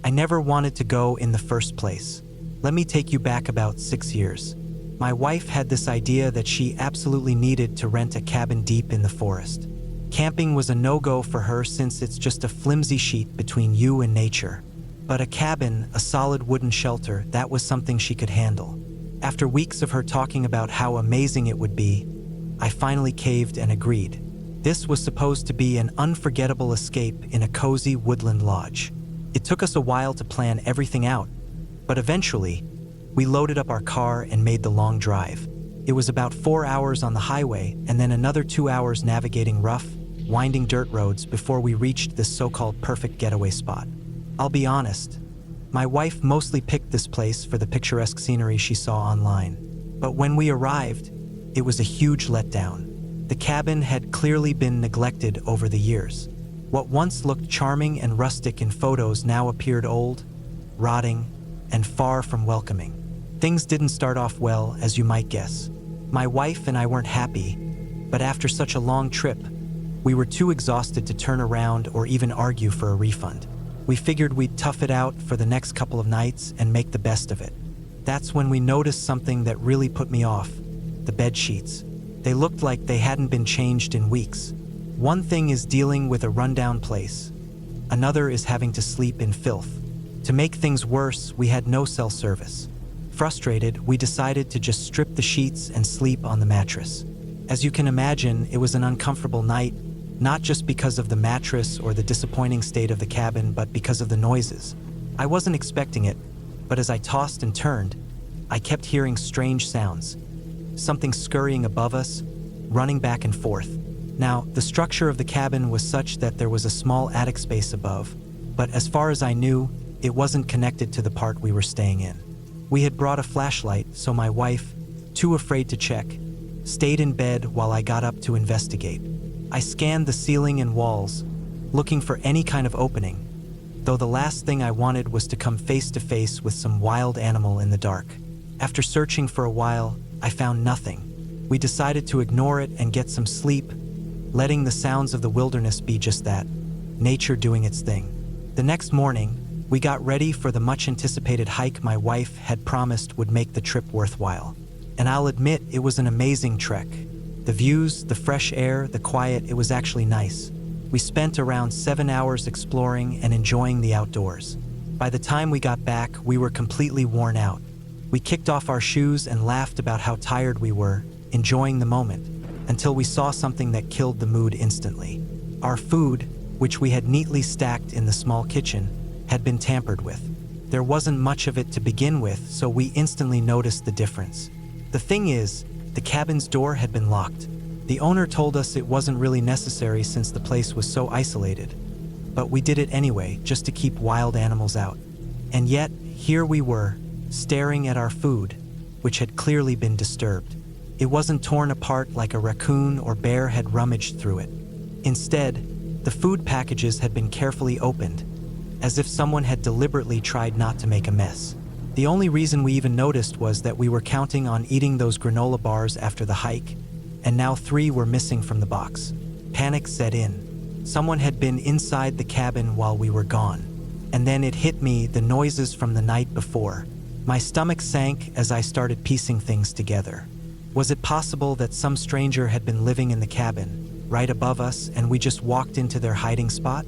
I never wanted to go in the first place. Let me take you back about 6 years. My wife had this idea that she absolutely needed to rent a cabin deep in the forest. Camping was a no-go for her since it's just a flimsy sheet between you and nature. But a cabin, a solid wooden shelter, that was something she could handle. After weeks of her talking about how amazing it would be, I finally caved and agreed. This was supposed to be an unforgettable escape in a cozy woodland lodge. It took us a while to plan everything out, but eventually, we loaded up our car and made the long drive. It was about 4 hours on the highway and then another 2 hours navigating rough, winding dirt roads before we reached this so-called perfect getaway spot. I'll be honest, my wife mostly picked this place for the picturesque scenery she saw online. But when we arrived, it was a huge letdown. The cabin had clearly been neglected over the years. What once looked charming and rustic in photos now appeared old, rotting, and far from welcoming. Things didn't start off well, as you might guess. My wife and I weren't happy, but after such a long trip, we were too exhausted to turn around or even argue for a refund. We figured we'd tough it out for the next couple of nights and make the best of it. That's when we noticed something that really put me off: the bed sheets. They looked like they hadn't been changed in weeks. One thing is dealing with a rundown place. Another is having to sleep in filth. To make things worse, we had no cell service. Frustrated, we decided to just strip the sheets and sleep on the mattress. As you can imagine, it was an uncomfortable night, not just because of the mattress or the disappointing state of the cabin, but because of the noises. I wasn't expecting it, but as I tossed and turned, I kept hearing strange sounds. Something scurrying above us, running back and forth. Now, the structure of the cabin was such that there was a small attic space above, but as far as I knew, it wasn't connected to the part we were staying in. We had brought a flashlight, so my wife, too afraid to check, stayed in bed while I got up to investigate. I scanned the ceiling and walls, looking for any kind of opening, though the last thing I wanted was to come face to face with some wild animal in the dark. After searching for a while, I found nothing. We decided to ignore it and get some sleep, letting the sounds of the wilderness be just that, nature doing its thing. The next morning, we got ready for the much-anticipated hike my wife had promised would make the trip worthwhile. And I'll admit, it was an amazing trek. The views, the fresh air, the quiet, it was actually nice. We spent around 7 hours exploring and enjoying the outdoors. By the time we got back, we were completely worn out. We kicked off our shoes and laughed about how tired we were, enjoying the moment, until we saw something that killed the mood instantly. Our food, which we had neatly stacked in the small kitchen, had been tampered with. There wasn't much of it to begin with, so we instantly noticed the difference. The thing is, the cabin's door had been locked. The owner told us it wasn't really necessary since the place was so isolated. But we did it anyway, just to keep wild animals out. And yet, here we were, staring at our food, which had clearly been disturbed. It wasn't torn apart like a raccoon or bear had rummaged through it. Instead, the food packages had been carefully opened, as if someone had deliberately tried not to make a mess. The only reason we even noticed was that we were counting on eating those granola bars after the hike, and now 3 were missing from the box. Panic set in. Someone had been inside the cabin while we were gone. And then it hit me, the noises from the night before. My stomach sank as I started piecing things together. Was it possible that some stranger had been living in the cabin, right above us, and we just walked into their hiding spot?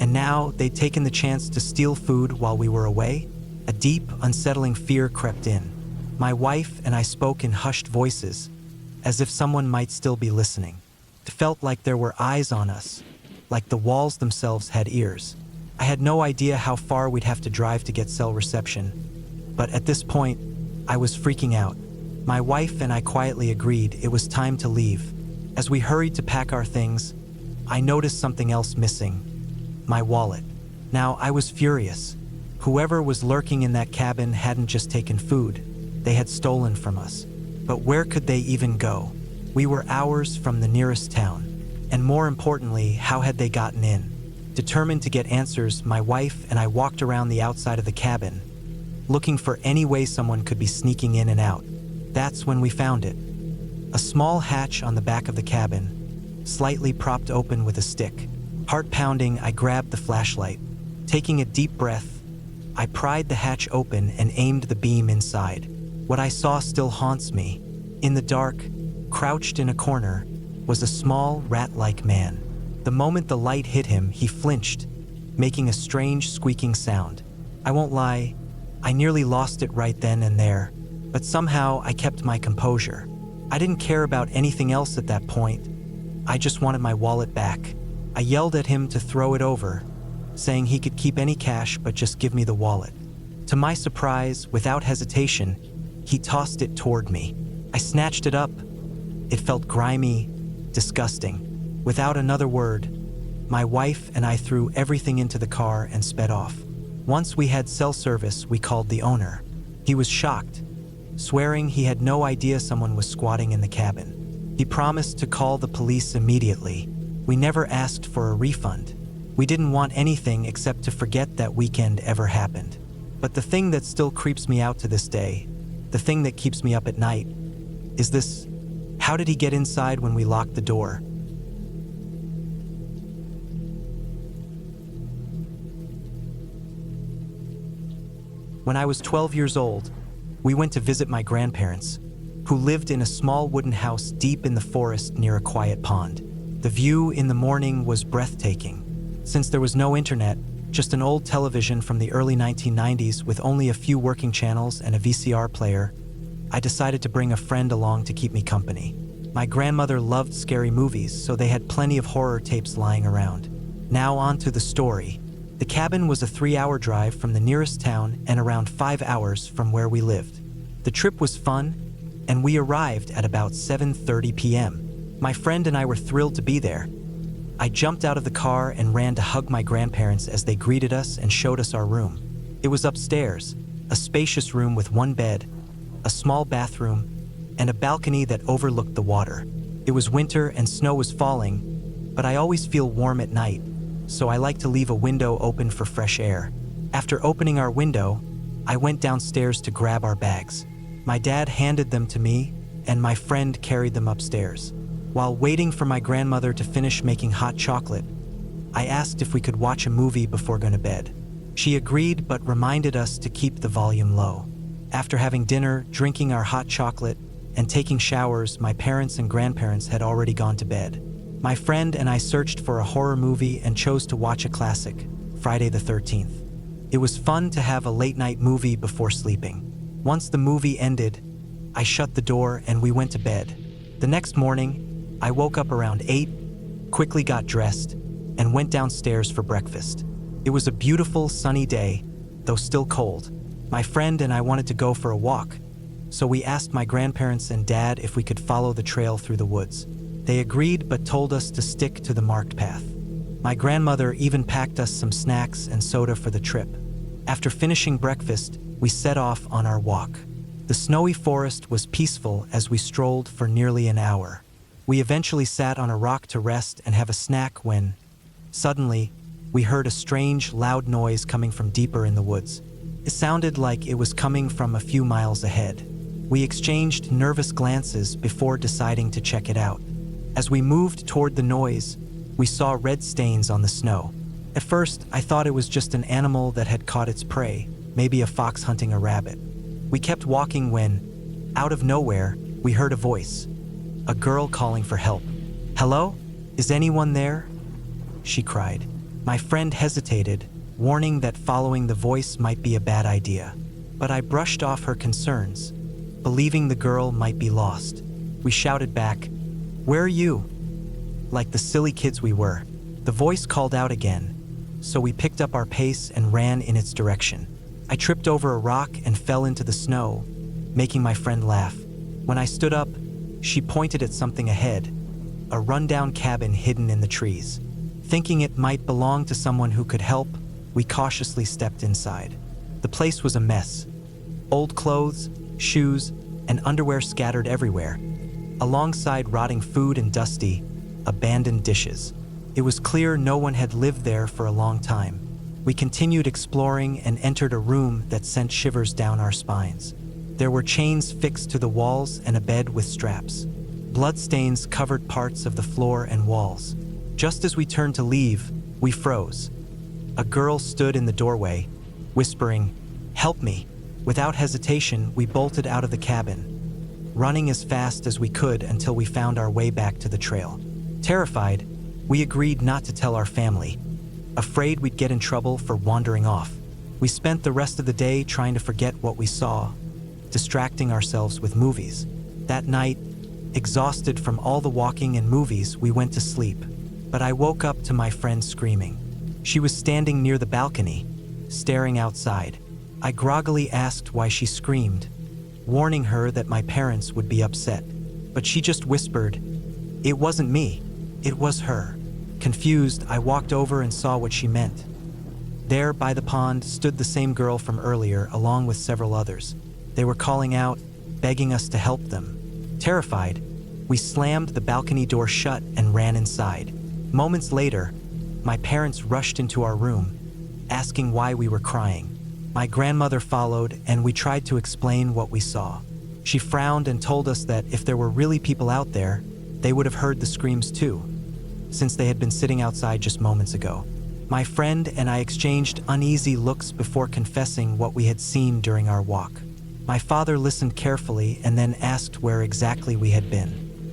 And now they'd taken the chance to steal food while we were away? A deep, unsettling fear crept in. My wife and I spoke in hushed voices, as if someone might still be listening. It felt like there were eyes on us, like the walls themselves had ears. I had no idea how far we'd have to drive to get cell reception, but at this point, I was freaking out. My wife and I quietly agreed it was time to leave. As we hurried to pack our things, I noticed something else missing: my wallet. Now, I was furious. Whoever was lurking in that cabin hadn't just taken food, they had stolen from us. But where could they even go? We were hours from the nearest town. And more importantly, how had they gotten in? Determined to get answers, my wife and I walked around the outside of the cabin, looking for any way someone could be sneaking in and out. That's when we found it. A small hatch on the back of the cabin, slightly propped open with a stick. Heart pounding, I grabbed the flashlight. Taking a deep breath, I pried the hatch open and aimed the beam inside. What I saw still haunts me. In the dark, crouched in a corner, was a small, rat-like man. The moment the light hit him, he flinched, making a strange squeaking sound. I won't lie, I nearly lost it right then and there, but somehow I kept my composure. I didn't care about anything else at that point. I just wanted my wallet back. I yelled at him to throw it over, saying he could keep any cash but just give me the wallet. To my surprise, without hesitation, he tossed it toward me. I snatched it up. It felt grimy, disgusting. Without another word, my wife and I threw everything into the car and sped off. Once we had cell service, we called the owner. He was shocked, swearing he had no idea someone was squatting in the cabin. He promised to call the police immediately. We never asked for a refund. We didn't want anything except to forget that weekend ever happened. But the thing that still creeps me out to this day, the thing that keeps me up at night, is this: how did he get inside when we locked the door? When I was 12 years old, we went to visit my grandparents, who lived in a small wooden house deep in the forest near a quiet pond. The view in the morning was breathtaking. Since there was no internet, just an old television from the early 1990s with only a few working channels and a VCR player, I decided to bring a friend along to keep me company. My grandmother loved scary movies, so they had plenty of horror tapes lying around. Now on to the story. The cabin was a 3-hour drive from the nearest town and around 5 hours from where we lived. The trip was fun, and we arrived at about 7:30 p.m. My friend and I were thrilled to be there. I jumped out of the car and ran to hug my grandparents as they greeted us and showed us our room. It was upstairs, a spacious room with one bed, a small bathroom, and a balcony that overlooked the water. It was winter and snow was falling, but I always feel warm at night, so I like to leave a window open for fresh air. After opening our window, I went downstairs to grab our bags. My dad handed them to me, and my friend carried them upstairs. While waiting for my grandmother to finish making hot chocolate, I asked if we could watch a movie before going to bed. She agreed, but reminded us to keep the volume low. After having dinner, drinking our hot chocolate, and taking showers, my parents and grandparents had already gone to bed. My friend and I searched for a horror movie and chose to watch a classic, Friday the 13th. It was fun to have a late-night movie before sleeping. Once the movie ended, I shut the door and we went to bed. The next morning, I woke up around 8, quickly got dressed, and went downstairs for breakfast. It was a beautiful, sunny day, though still cold. My friend and I wanted to go for a walk, so we asked my grandparents and dad if we could follow the trail through the woods. They agreed but told us to stick to the marked path. My grandmother even packed us some snacks and soda for the trip. After finishing breakfast, we set off on our walk. The snowy forest was peaceful as we strolled for nearly an hour. We eventually sat on a rock to rest and have a snack when, suddenly, we heard a strange, loud noise coming from deeper in the woods. It sounded like it was coming from a few miles ahead. We exchanged nervous glances before deciding to check it out. As we moved toward the noise, we saw red stains on the snow. At first, I thought it was just an animal that had caught its prey, maybe a fox hunting a rabbit. We kept walking when, out of nowhere, we heard a voice. A girl calling for help. "Hello? Is anyone there?" she cried. My friend hesitated, warning that following the voice might be a bad idea. But I brushed off her concerns, believing the girl might be lost. We shouted back, "Where are you?" Like the silly kids we were. The voice called out again, so we picked up our pace and ran in its direction. I tripped over a rock and fell into the snow, making my friend laugh. When I stood up, she pointed at something ahead, a rundown cabin hidden in the trees. Thinking it might belong to someone who could help, we cautiously stepped inside. The place was a mess. Old clothes, shoes, and underwear scattered everywhere, alongside rotting food and dusty, abandoned dishes. It was clear no one had lived there for a long time. We continued exploring and entered a room that sent shivers down our spines. There were chains fixed to the walls and a bed with straps. Bloodstains covered parts of the floor and walls. Just as we turned to leave, we froze. A girl stood in the doorway, whispering, "Help me." Without hesitation, we bolted out of the cabin, running as fast as we could until we found our way back to the trail. Terrified, we agreed not to tell our family, afraid we'd get in trouble for wandering off. We spent the rest of the day trying to forget what we saw, distracting ourselves with movies. That night, exhausted from all the walking and movies, we went to sleep. But I woke up to my friend screaming. She was standing near the balcony, staring outside. I groggily asked why she screamed, warning her that my parents would be upset. But she just whispered, "It wasn't me, it was her." Confused, I walked over and saw what she meant. There, by the pond, stood the same girl from earlier, along with several others. They were calling out, begging us to help them. Terrified, we slammed the balcony door shut and ran inside. Moments later, my parents rushed into our room, asking why we were crying. My grandmother followed, and we tried to explain what we saw. She frowned and told us that if there were really people out there, they would have heard the screams too, since they had been sitting outside just moments ago. My friend and I exchanged uneasy looks before confessing what we had seen during our walk. My father listened carefully and then asked where exactly we had been.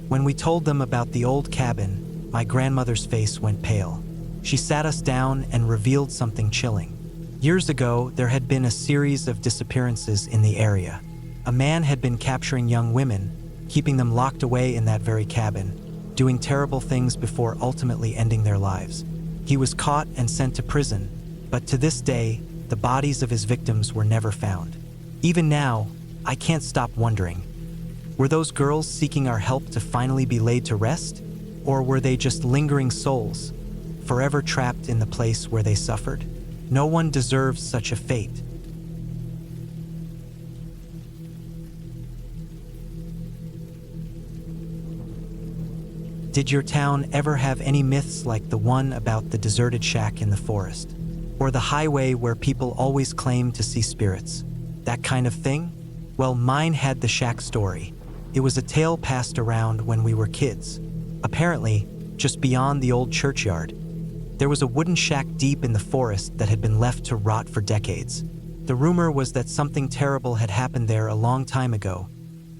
When we told them about the old cabin, my grandmother's face went pale. She sat us down and revealed something chilling. Years ago, there had been a series of disappearances in the area. A man had been capturing young women, keeping them locked away in that very cabin, doing terrible things before ultimately ending their lives. He was caught and sent to prison, but to this day, the bodies of his victims were never found. Even now, I can't stop wondering, were those girls seeking our help to finally be laid to rest? Or were they just lingering souls, forever trapped in the place where they suffered? No one deserves such a fate. Did your town ever have any myths like the one about the deserted shack in the forest? Or the highway where people always claim to see spirits? That kind of thing? Well, mine had the shack story. It was a tale passed around when we were kids. Apparently, just beyond the old churchyard, there was a wooden shack deep in the forest that had been left to rot for decades. The rumor was that something terrible had happened there a long time ago,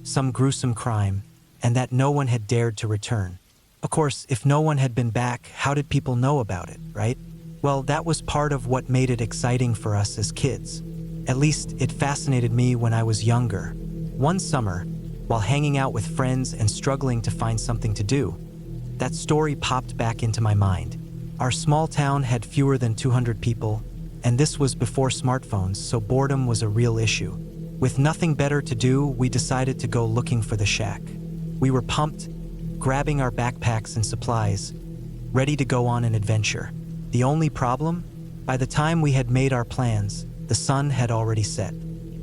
some gruesome crime, and that no one had dared to return. Of course, if no one had been back, how did people know about it, right? Well, that was part of what made it exciting for us as kids. At least, it fascinated me when I was younger. One summer, while hanging out with friends and struggling to find something to do, that story popped back into my mind. Our small town had fewer than 200 people, and this was before smartphones, so boredom was a real issue. With nothing better to do, we decided to go looking for the shack. We were pumped, grabbing our backpacks and supplies, ready to go on an adventure. The only problem? By the time we had made our plans, the sun had already set.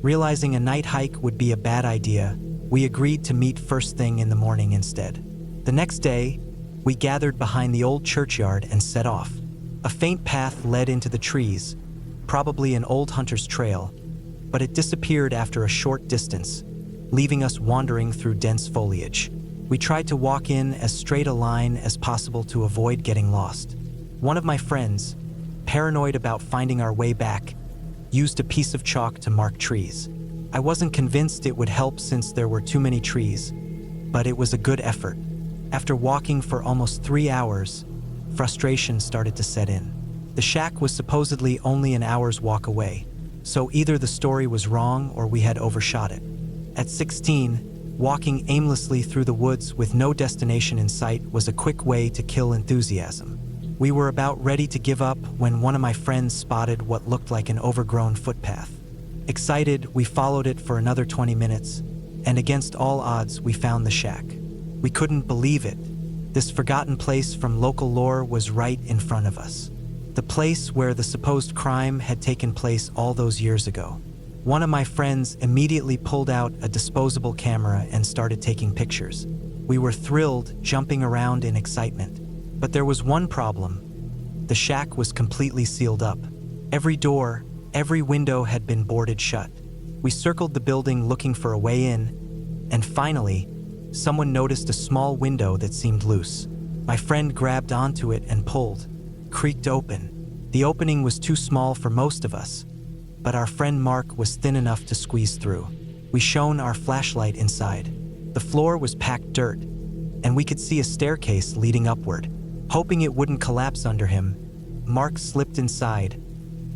Realizing a night hike would be a bad idea, we agreed to meet first thing in the morning instead. The next day, we gathered behind the old churchyard and set off. A faint path led into the trees, probably an old hunter's trail, but it disappeared after a short distance, leaving us wandering through dense foliage. We tried to walk in as straight a line as possible to avoid getting lost. One of my friends, paranoid about finding our way back, used a piece of chalk to mark trees. I wasn't convinced it would help since there were too many trees, but it was a good effort. After walking for almost 3 hours, frustration started to set in. The shack was supposedly only an hour's walk away, so either the story was wrong or we had overshot it. At 16, walking aimlessly through the woods with no destination in sight was a quick way to kill enthusiasm. We were about ready to give up when one of my friends spotted what looked like an overgrown footpath. Excited, we followed it for another 20 minutes, and against all odds, we found the shack. We couldn't believe it. This forgotten place from local lore was right in front of us. The place where the supposed crime had taken place all those years ago. One of my friends immediately pulled out a disposable camera and started taking pictures. We were thrilled, jumping around in excitement. But there was one problem. The shack was completely sealed up. Every door, every window had been boarded shut. We circled the building looking for a way in, and finally, someone noticed a small window that seemed loose. My friend grabbed onto it and pulled, creaked open. The opening was too small for most of us, but our friend Mark was thin enough to squeeze through. We shone our flashlight inside. The floor was packed dirt, and we could see a staircase leading upward. Hoping it wouldn't collapse under him, Mark slipped inside,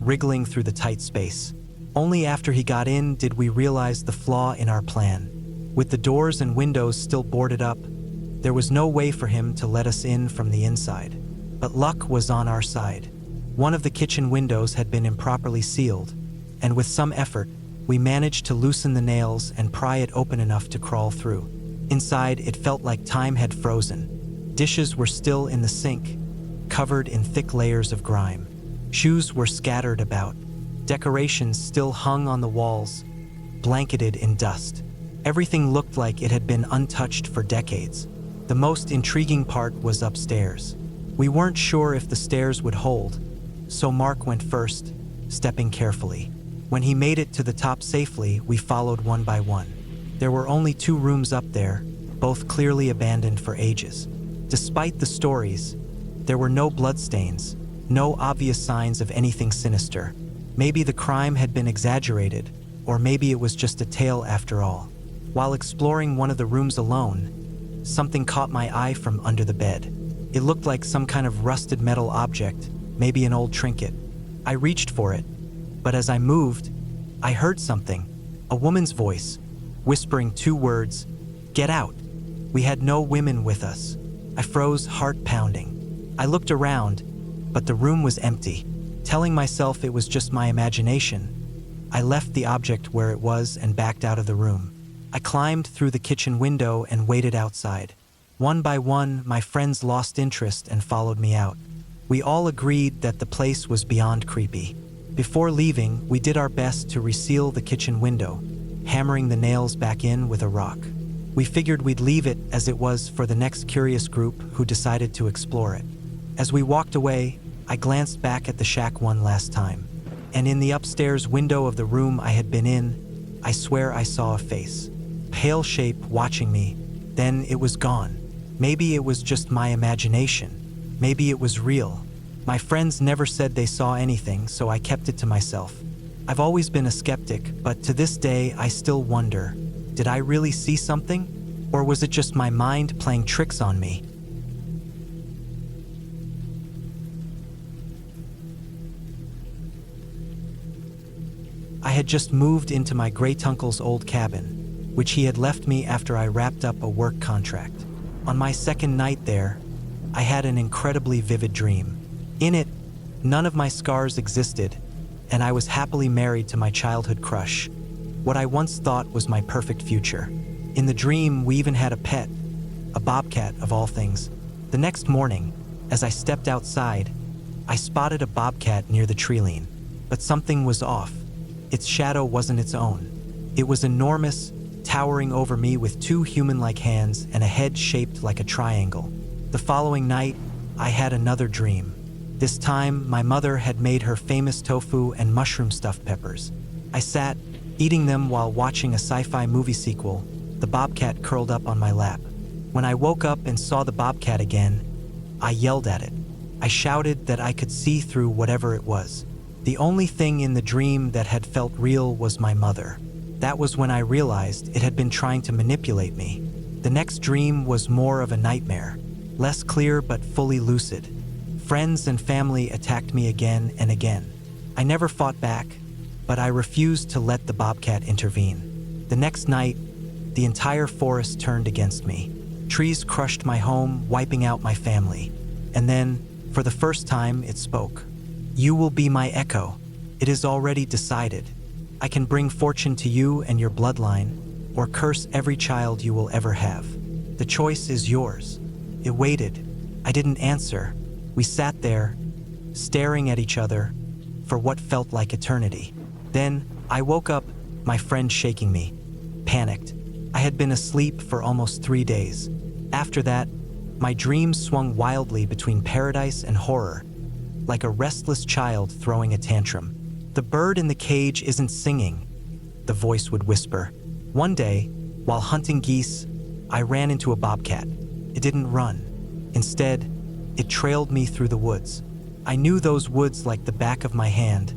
wriggling through the tight space. Only after he got in did we realize the flaw in our plan. With the doors and windows still boarded up, there was no way for him to let us in from the inside. But luck was on our side. One of the kitchen windows had been improperly sealed, and with some effort, we managed to loosen the nails and pry it open enough to crawl through. Inside, it felt like time had frozen. Dishes were still in the sink, covered in thick layers of grime. Shoes were scattered about. Decorations still hung on the walls, blanketed in dust. Everything looked like it had been untouched for decades. The most intriguing part was upstairs. We weren't sure if the stairs would hold, so Mark went first, stepping carefully. When he made it to the top safely, we followed one by one. There were only 2 rooms up there, both clearly abandoned for ages. Despite the stories, there were no bloodstains, no obvious signs of anything sinister. Maybe the crime had been exaggerated, or maybe it was just a tale after all. While exploring one of the rooms alone, something caught my eye from under the bed. It looked like some kind of rusted metal object, maybe an old trinket. I reached for it, but as I moved, I heard something, a woman's voice, whispering 2 words, "Get out." We had no women with us. I froze, heart pounding. I looked around, but the room was empty. Telling myself it was just my imagination, I left the object where it was and backed out of the room. I climbed through the kitchen window and waited outside. One by one, my friends lost interest and followed me out. We all agreed that the place was beyond creepy. Before leaving, we did our best to reseal the kitchen window, hammering the nails back in with a rock. We figured we'd leave it as it was for the next curious group who decided to explore it. As we walked away, I glanced back at the shack one last time, and in the upstairs window of the room I had been in, I swear I saw a face. Pale shape watching me, then it was gone. Maybe it was just my imagination. Maybe it was real. My friends never said they saw anything, so I kept it to myself. I've always been a skeptic, but to this day I still wonder, did I really see something? Or was it just my mind playing tricks on me? I had just moved into my great-uncle's old cabin, which he had left me after I wrapped up a work contract. On my second night there, I had an incredibly vivid dream. In it, none of my scars existed, and I was happily married to my childhood crush, what I once thought was my perfect future. In the dream, we even had a pet, a bobcat of all things. The next morning, as I stepped outside, I spotted a bobcat near the tree-line, but something was off. Its shadow wasn't its own. It was enormous, towering over me with 2 human-like hands and a head shaped like a triangle. The following night, I had another dream. This time, my mother had made her famous tofu and mushroom stuffed peppers. I sat, eating them while watching a sci-fi movie sequel, the bobcat curled up on my lap. When I woke up and saw the bobcat again, I yelled at it. I shouted that I could see through whatever it was. The only thing in the dream that had felt real was my mother. That was when I realized it had been trying to manipulate me. The next dream was more of a nightmare, less clear but fully lucid. Friends and family attacked me again and again. I never fought back, but I refused to let the bobcat intervene. The next night, the entire forest turned against me. Trees crushed my home, wiping out my family. And then, for the first time, it spoke. "You will be my echo. It is already decided. I can bring fortune to you and your bloodline, or curse every child you will ever have. The choice is yours." It waited. I didn't answer. We sat there, staring at each other, for what felt like eternity. Then, I woke up, my friend shaking me. Panicked. I had been asleep for almost 3 days. After that, my dreams swung wildly between paradise and horror, like a restless child throwing a tantrum. "The bird in the cage isn't singing," the voice would whisper. One day, while hunting geese, I ran into a bobcat. It didn't run. Instead, it trailed me through the woods. I knew those woods like the back of my hand.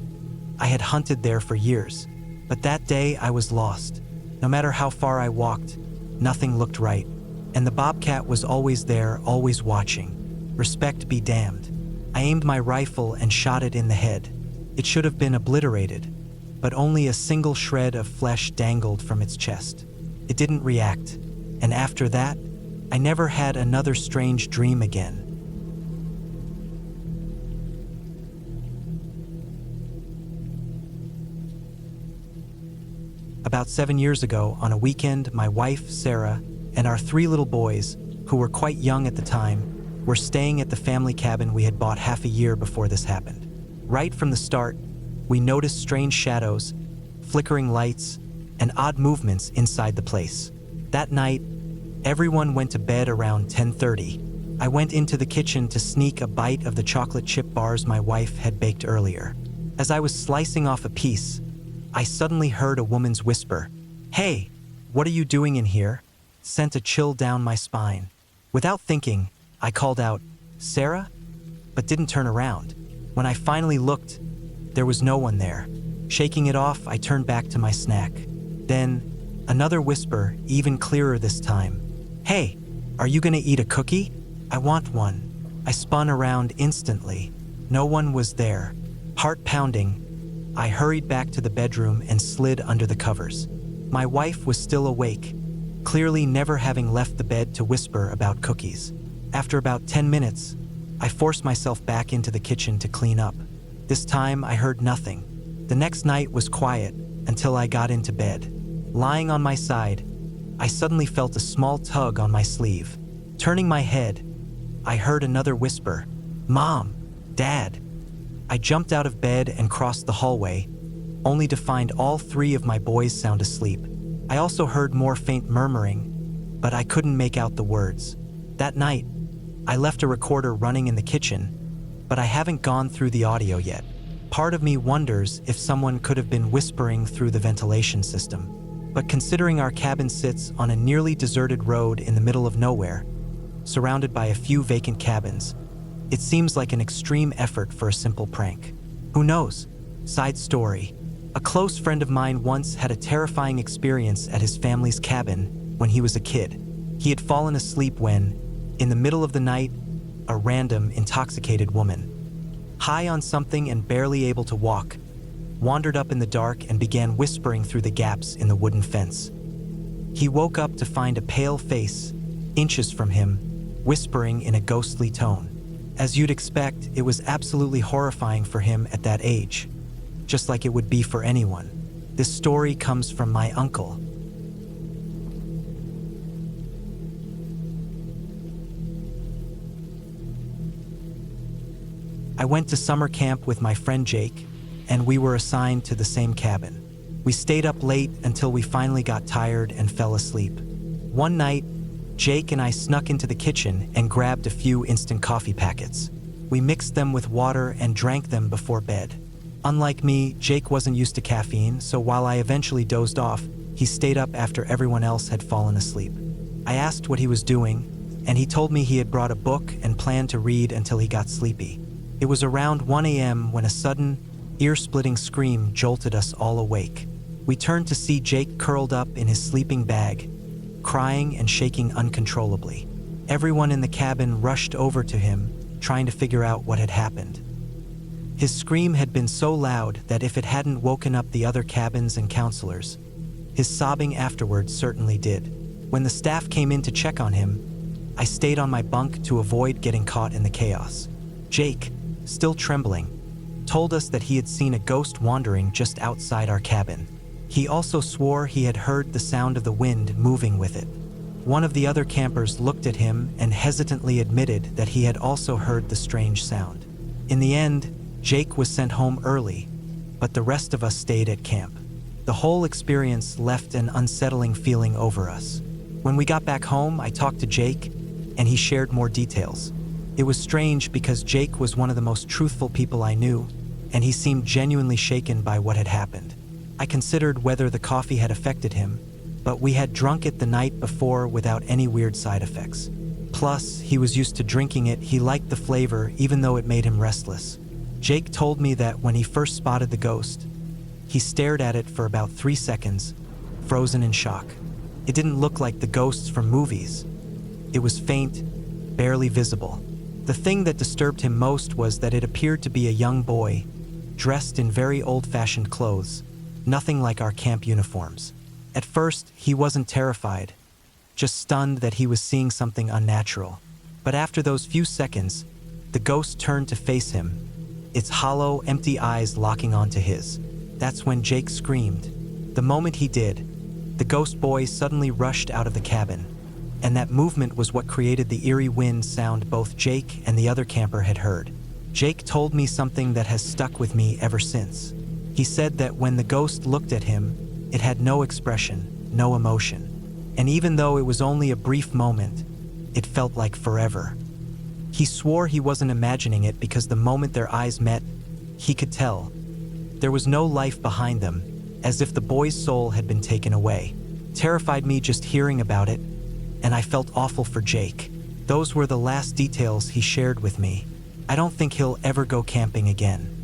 I had hunted there for years, but that day I was lost. No matter how far I walked, nothing looked right, and the bobcat was always there, always watching. Respect be damned. I aimed my rifle and shot it in the head. It should have been obliterated, but only a single shred of flesh dangled from its chest. It didn't react, and after that, I never had another strange dream again. About 7 years ago, on a weekend, my wife, Sarah, and our 3 little boys, who were quite young at the time, were staying at the family cabin we had bought half a year before this happened. Right from the start, we noticed strange shadows, flickering lights, and odd movements inside the place. That night, everyone went to bed around 10:30. I went into the kitchen to sneak a bite of the chocolate chip bars my wife had baked earlier. As I was slicing off a piece, I suddenly heard a woman's whisper, "Hey, what are you doing in here?" Sent a chill down my spine. Without thinking, I called out, "Sarah?" but didn't turn around. When I finally looked, there was no one there. Shaking it off, I turned back to my snack. Then, another whisper, even clearer this time. "Hey, are you gonna eat a cookie? I want one." I spun around instantly. No one was there. Heart pounding, I hurried back to the bedroom and slid under the covers. My wife was still awake, clearly never having left the bed to whisper about cookies. After about 10 minutes, I forced myself back into the kitchen to clean up. This time, I heard nothing. The next night was quiet until I got into bed. Lying on my side, I suddenly felt a small tug on my sleeve. Turning my head, I heard another whisper, "Mom, Dad." I jumped out of bed and crossed the hallway, only to find all 3 of my boys sound asleep. I also heard more faint murmuring, but I couldn't make out the words. That night, I left a recorder running in the kitchen, but I haven't gone through the audio yet. Part of me wonders if someone could have been whispering through the ventilation system. But considering our cabin sits on a nearly deserted road in the middle of nowhere, surrounded by a few vacant cabins, it seems like an extreme effort for a simple prank. Who knows? Side story. A close friend of mine once had a terrifying experience at his family's cabin when he was a kid. He had fallen asleep when, in the middle of the night, a random, intoxicated woman, high on something and barely able to walk, wandered up in the dark and began whispering through the gaps in the wooden fence. He woke up to find a pale face, inches from him, whispering in a ghostly tone. As you'd expect, it was absolutely horrifying for him at that age, just like it would be for anyone. This story comes from my uncle. I went to summer camp with my friend Jake, and we were assigned to the same cabin. We stayed up late until we finally got tired and fell asleep. One night, Jake and I snuck into the kitchen and grabbed a few instant coffee packets. We mixed them with water and drank them before bed. Unlike me, Jake wasn't used to caffeine, so while I eventually dozed off, he stayed up after everyone else had fallen asleep. I asked what he was doing, and he told me he had brought a book and planned to read until he got sleepy. It was around 1 a.m. when a sudden, ear-splitting scream jolted us all awake. We turned to see Jake curled up in his sleeping bag, crying and shaking uncontrollably. Everyone in the cabin rushed over to him, trying to figure out what had happened. His scream had been so loud that if it hadn't woken up the other cabins and counselors, his sobbing afterwards certainly did. When the staff came in to check on him, I stayed on my bunk to avoid getting caught in the chaos. Jake, still trembling, told us that he had seen a ghost wandering just outside our cabin. He also swore he had heard the sound of the wind moving with it. One of the other campers looked at him and hesitantly admitted that he had also heard the strange sound. In the end, Jake was sent home early, but the rest of us stayed at camp. The whole experience left an unsettling feeling over us. When we got back home, I talked to Jake, and he shared more details. It was strange because Jake was one of the most truthful people I knew, and he seemed genuinely shaken by what had happened. I considered whether the coffee had affected him, but we had drunk it the night before without any weird side effects. Plus, he was used to drinking it, he liked the flavor even though it made him restless. Jake told me that when he first spotted the ghost, he stared at it for about 3 seconds, frozen in shock. It didn't look like the ghosts from movies. It was faint, barely visible. The thing that disturbed him most was that it appeared to be a young boy, dressed in very old-fashioned clothes, nothing like our camp uniforms. At first, he wasn't terrified, just stunned that he was seeing something unnatural. But after those few seconds, the ghost turned to face him, its hollow, empty eyes locking onto his. That's when Jake screamed. The moment he did, the ghost boy suddenly rushed out of the cabin, and that movement was what created the eerie wind sound both Jake and the other camper had heard. Jake told me something that has stuck with me ever since. He said that when the ghost looked at him, it had no expression, no emotion. And even though it was only a brief moment, it felt like forever. He swore he wasn't imagining it because the moment their eyes met, he could tell. There was no life behind them, as if the boy's soul had been taken away. Terrified me just hearing about it, and I felt awful for Jake. Those were the last details he shared with me. I don't think he'll ever go camping again.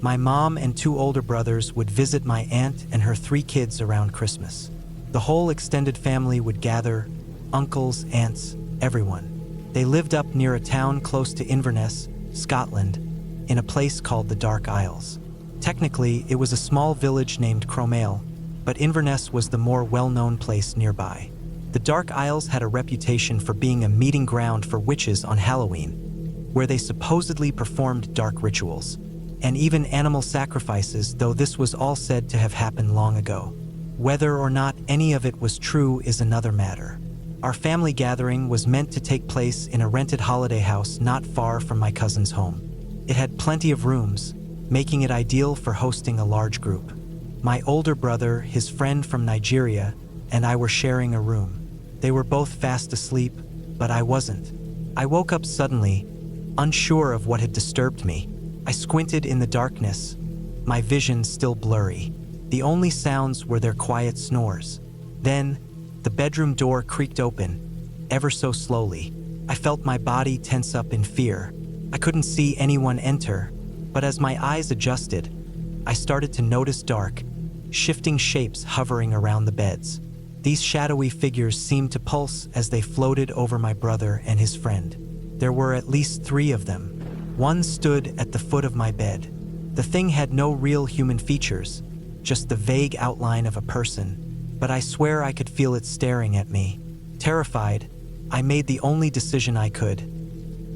My mom and 2 older brothers would visit my aunt and her 3 kids around Christmas. The whole extended family would gather, uncles, aunts, everyone. They lived up near a town close to Inverness, Scotland, in a place called the Dark Isles. Technically, it was a small village named Cromale, but Inverness was the more well-known place nearby. The Dark Isles had a reputation for being a meeting ground for witches on Halloween, where they supposedly performed dark rituals, and even animal sacrifices, though this was all said to have happened long ago. Whether or not any of it was true is another matter. Our family gathering was meant to take place in a rented holiday house not far from my cousin's home. It had plenty of rooms, making it ideal for hosting a large group. My older brother, his friend from Nigeria, and I were sharing a room. They were both fast asleep, but I wasn't. I woke up suddenly, unsure of what had disturbed me. I squinted in the darkness, my vision still blurry. The only sounds were their quiet snores. Then, the bedroom door creaked open, ever so slowly. I felt my body tense up in fear. I couldn't see anyone enter, but as my eyes adjusted, I started to notice dark, shifting shapes hovering around the beds. These shadowy figures seemed to pulse as they floated over my brother and his friend. There were at least 3 of them. One stood at the foot of my bed. The thing had no real human features, just the vague outline of a person, but I swear I could feel it staring at me. Terrified, I made the only decision I could.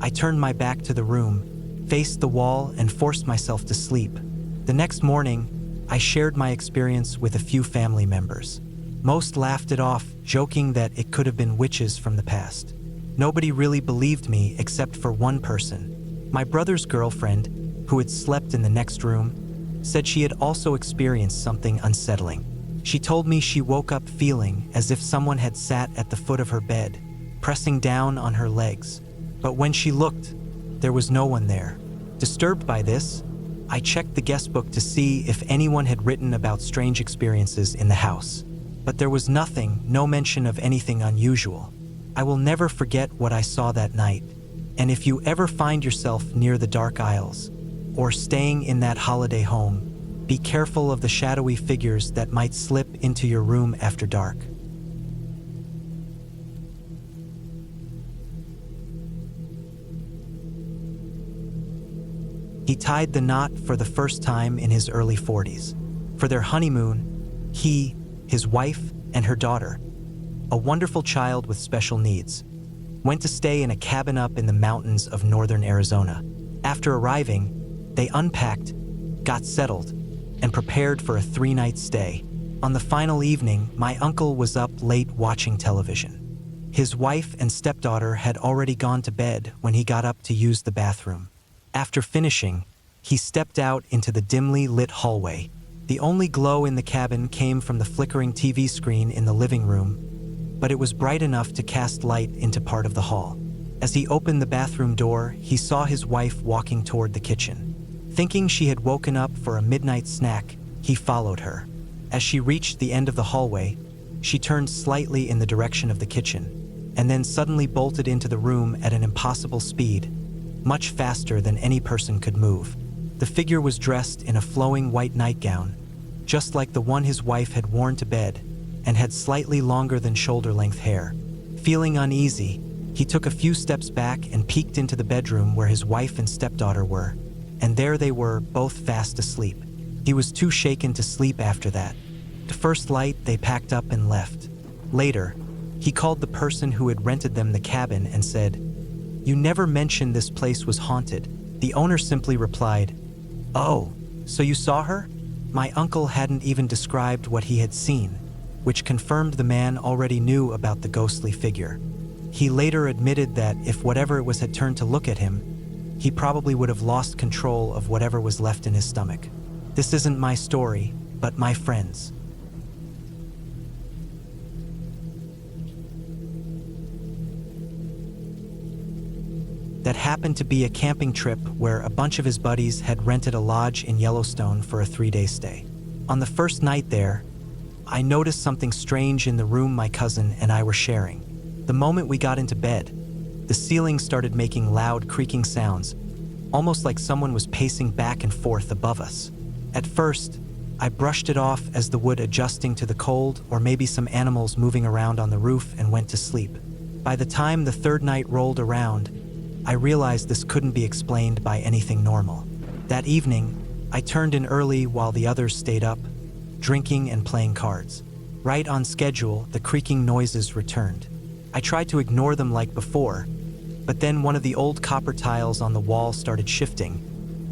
I turned my back to the room, faced the wall, and forced myself to sleep. The next morning, I shared my experience with a few family members. Most laughed it off, joking that it could have been witches from the past. Nobody really believed me except for one person. My brother's girlfriend, who had slept in the next room, said she had also experienced something unsettling. She told me she woke up feeling as if someone had sat at the foot of her bed, pressing down on her legs. But when she looked, there was no one there. Disturbed by this, I checked the guest book to see if anyone had written about strange experiences in the house. But there was nothing, no mention of anything unusual. I will never forget what I saw that night. And if you ever find yourself near the Dark Isles, or staying in that holiday home, be careful of the shadowy figures that might slip into your room after dark. He tied the knot for the first time in his early 40s. For their honeymoon, he, his wife, and her daughter, a wonderful child with special needs, went to stay in a cabin up in the mountains of northern Arizona. After arriving, they unpacked, got settled, and prepared for a 3-night stay. On the final evening, my uncle was up late watching television. His wife and stepdaughter had already gone to bed when he got up to use the bathroom. After finishing, he stepped out into the dimly lit hallway. The only glow in the cabin came from the flickering TV screen in the living room, but it was bright enough to cast light into part of the hall. As he opened the bathroom door, he saw his wife walking toward the kitchen. Thinking she had woken up for a midnight snack, he followed her. As she reached the end of the hallway, She turned slightly in the direction of the kitchen, and then suddenly bolted into the room at an impossible speed, much faster than any person could move. The figure was dressed in a flowing white nightgown, just like the one his wife had worn to bed, and had slightly longer than shoulder-length hair. Feeling uneasy, he took a few steps back and peeked into the bedroom where his wife and stepdaughter were, and there they were, both fast asleep. He was too shaken to sleep after that. The first light, they packed up and left. Later, he called the person who had rented them the cabin and said, "You never mentioned this place was haunted." The owner simply replied, "Oh, so you saw her?" My uncle hadn't even described what he had seen, which confirmed the man already knew about the ghostly figure. He later admitted that if whatever it was had turned to look at him, he probably would have lost control of whatever was left in his stomach. This isn't my story, but my friend's. That happened to be a camping trip where a bunch of his buddies had rented a lodge in Yellowstone for a 3-day stay. On the first night there, I noticed something strange in the room my cousin and I were sharing. The moment we got into bed, the ceiling started making loud creaking sounds, almost like someone was pacing back and forth above us. At first, I brushed it off as the wood adjusting to the cold or maybe some animals moving around on the roof and went to sleep. By the time the third night rolled around, I realized this couldn't be explained by anything normal. That evening, I turned in early while the others stayed up, drinking and playing cards. Right on schedule, the creaking noises returned. I tried to ignore them like before, but then one of the old copper tiles on the wall started shifting,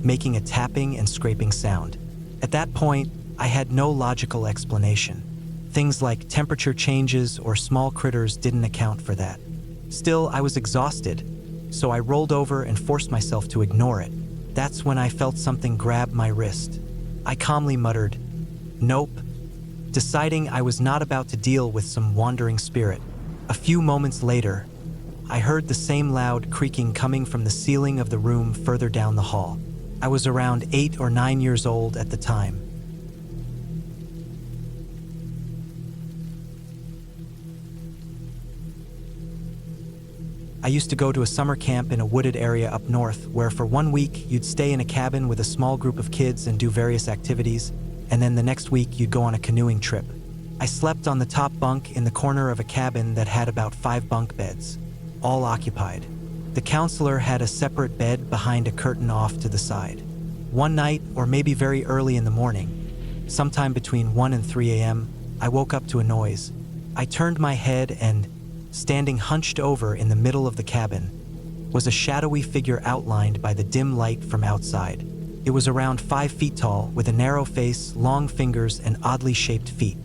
making a tapping and scraping sound. At that point, I had no logical explanation. Things like temperature changes or small critters didn't account for that. Still, I was exhausted, so I rolled over and forced myself to ignore it. That's when I felt something grab my wrist. I calmly muttered, "Nope," deciding I was not about to deal with some wandering spirit. A few moments later, I heard the same loud creaking coming from the ceiling of the room further down the hall. I was around 8 or 9 years old at the time. I used to go to a summer camp in a wooded area up north where for 1 week you'd stay in a cabin with a small group of kids and do various activities, and then the next week you'd go on a canoeing trip. I slept on the top bunk in the corner of a cabin that had about 5 bunk beds, all occupied. The counselor had a separate bed behind a curtain off to the side. One night, or maybe very early in the morning, sometime between 1 and 3 a.m., I woke up to a noise. I turned my head and, standing hunched over in the middle of the cabin, was a shadowy figure outlined by the dim light from outside. It was around 5 feet tall, with a narrow face, long fingers, and oddly shaped feet.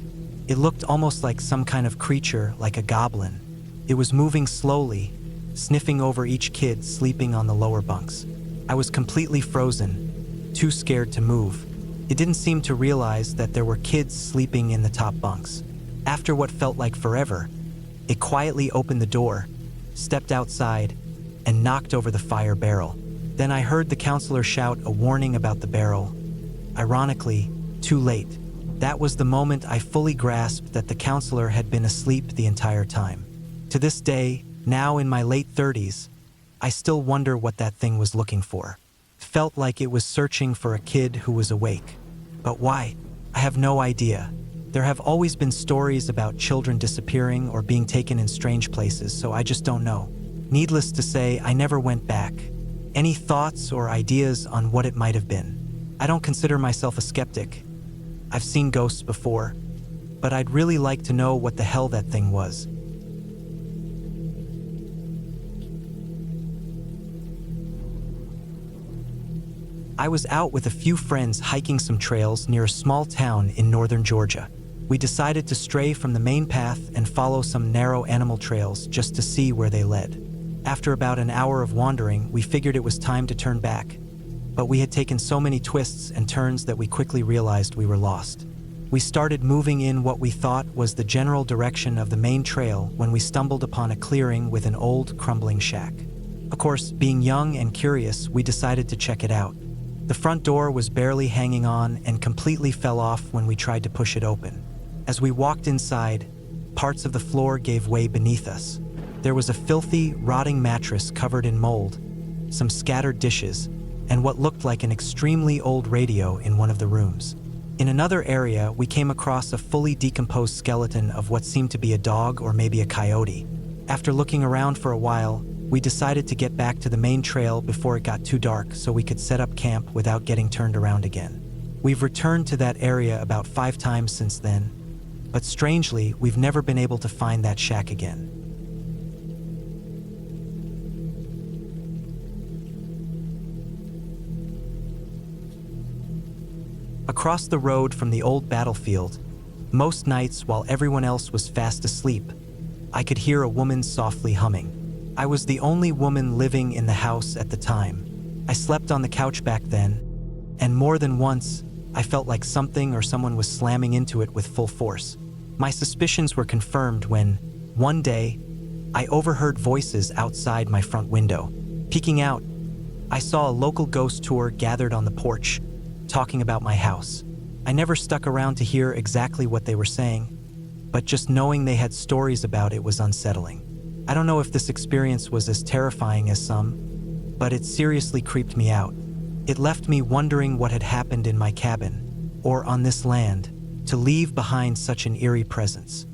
It looked almost like some kind of creature, like a goblin. It was moving slowly, sniffing over each kid sleeping on the lower bunks. I was completely frozen, too scared to move. It didn't seem to realize that there were kids sleeping in the top bunks. After what felt like forever, it quietly opened the door, stepped outside, and knocked over the fire barrel. Then I heard the counselor shout a warning about the barrel. Ironically, too late. That was the moment I fully grasped that the counselor had been asleep the entire time. To this day, now in my late 30s, I still wonder what that thing was looking for. Felt like it was searching for a kid who was awake. But why? I have no idea. There have always been stories about children disappearing or being taken in strange places, so I just don't know. Needless to say, I never went back. Any thoughts or ideas on what it might have been? I don't consider myself a skeptic. I've seen ghosts before, but I'd really like to know what the hell that thing was. I was out with a few friends hiking some trails near a small town in northern Georgia. We decided to stray from the main path and follow some narrow animal trails just to see where they led. After about an hour of wandering, we figured it was time to turn back, but we had taken so many twists and turns that we quickly realized we were lost. We started moving in what we thought was the general direction of the main trail when we stumbled upon a clearing with an old, crumbling shack. Of course, being young and curious, we decided to check it out. The front door was barely hanging on and completely fell off when we tried to push it open. As we walked inside, Parts of the floor gave way beneath us. There was a filthy, rotting mattress covered in mold, some scattered dishes, and what looked like an extremely old radio in one of the rooms. In another area, we came across a fully decomposed skeleton of what seemed to be a dog or maybe a coyote. After looking around for a while, we decided to get back to the main trail before it got too dark so we could set up camp without getting turned around again. We've returned to that area about 5 times since then, but strangely, we've never been able to find that shack again. Across the road from the old battlefield, most nights while everyone else was fast asleep, I could hear a woman softly humming. I was the only woman living in the house at the time. I slept on the couch back then, and more than once, I felt like something or someone was slamming into it with full force. My suspicions were confirmed when, one day, I overheard voices outside my front window. Peeking out, I saw a local ghost tour gathered on the porch, talking about my house. I never stuck around to hear exactly what they were saying, but just knowing they had stories about it was unsettling. I don't know if this experience was as terrifying as some, but it seriously creeped me out. It left me wondering what had happened in my cabin, or on this land, to leave behind such an eerie presence.